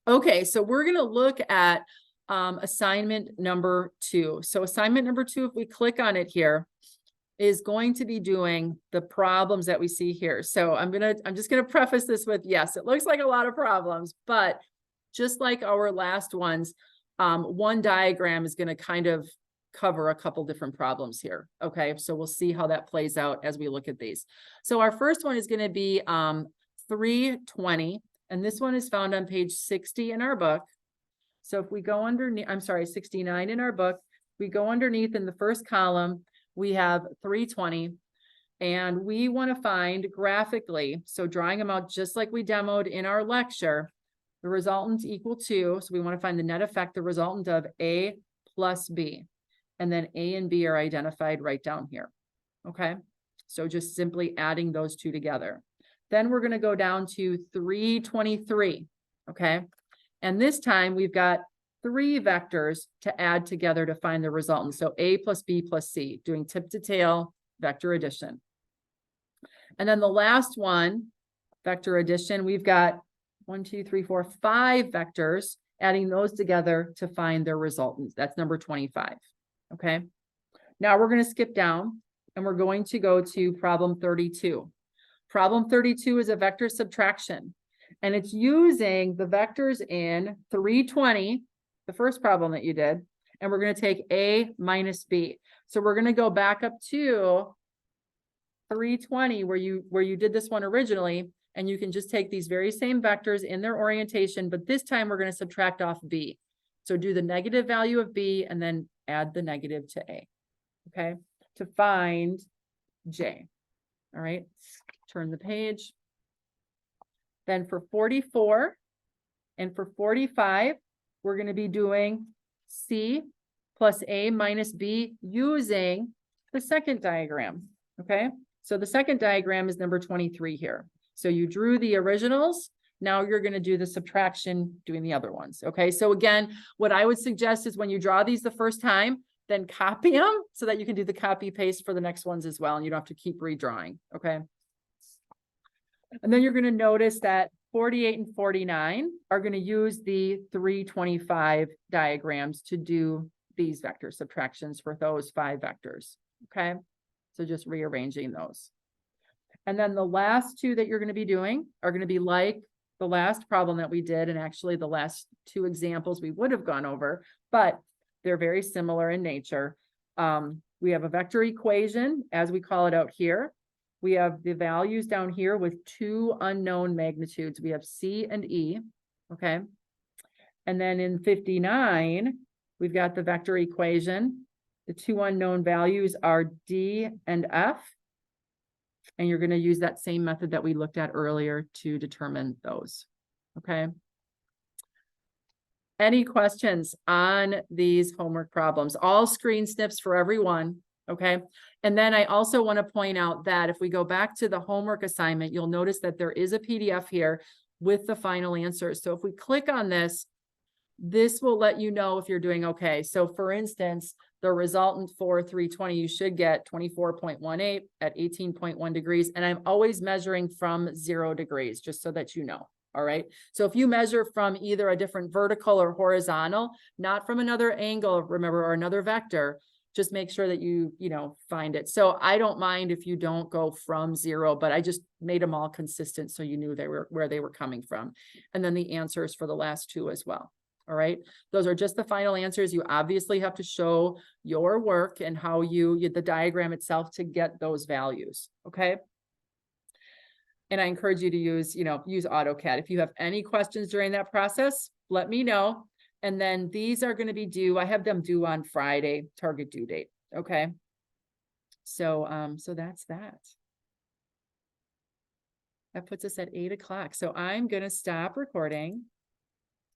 Okay, so we're going to look at assignment number 2. So assignment number 2, if we click on it here, is going to be doing the problems that we see here. So I'm just gonna preface this with, yes, it looks like a lot of problems, but just like our last ones, one diagram is gonna kind of cover a couple different problems here. Okay, so we'll see how that plays out as we look at these. So our first one is gonna be 320, and this one is found on page 60 in our book. So if we go underneath, I'm sorry, 69 in our book, we go underneath in the first column, we have 320, and we want to find graphically, so drawing them out just like we demoed in our lecture, the resultant equal to, so we want to find the net effect, the resultant of A plus B. And then A and B are identified right down here. Okay, so just simply adding those two together. Then we're going to go down to 323. Okay, and this time we've got 3 vectors to add together to find the resultant. So A plus B plus C, doing tip to tail vector addition. And then the last one, vector addition, we've got 5 vectors, adding those together to find their resultant. That's number 25. Okay. Now we're going to skip down and we're going to go to problem 32. Problem 32 is a vector subtraction, and it's using the vectors in 320, the first problem that you did, and we're going to take A minus B. So we're going to go back up to 320 where you did this one originally, and you can just take these very same vectors in their orientation, but this time we're going to subtract off B. So do the negative value of B and then add the negative to A, okay, to find J. All right, turn the page. Then for 44 and for 45, we're going to be doing C plus A minus B using the second diagram. Okay, so the second diagram is number 23 here. So you drew the originals. Now you're going to do the subtraction doing the other ones. Okay, so again, what I would suggest is when you draw these the first time, then copy them so that you can do the copy paste for the next ones as well, and you don't have to keep redrawing. Okay. And then you're going to notice that 48 and 49 are going to use the 325 diagrams to do these vector subtractions for those 5 vectors. Okay, so just rearranging those. And then the last 2 that you're going to be doing are going to be like the last problem that we did, and actually the last 2 examples we would have gone over, but they're very similar in nature. We have a vector equation, as we call it out here. We have the values down here with 2 unknown magnitudes. We have C and E, okay? And then in 59, we've got the vector equation. The 2 unknown values are D and F. And you're going to use that same method that we looked at earlier to determine those, okay? Any questions on these homework problems? All screen snips for everyone. Okay. And then I also want to point out that if we go back to the homework assignment, you'll notice that there is a PDF here with the final answers. So if we click on this, this will let you know if you're doing okay. So for instance, the resultant for 320, you should get 24.18 at 18.1 degrees. And I'm always measuring from 0 degrees, just so that you know. All right. So if you measure from either a different vertical or horizontal, not from another angle, remember, or another vector, just make sure that you find it. So I don't mind if you don't go from 0, but I just made them all consistent so you knew where they were coming from. And then the answers for the last 2 as well. All right. Those are just the final answers. You obviously have to show your work and how the diagram itself to get those values. Okay. And I encourage you to use AutoCAD. If you have any questions during that process, let me know. And then these are going to be due. I have them due on Friday, target due date. Okay. So, so that's that. That puts us at 8 o'clock. So I'm going to stop recording.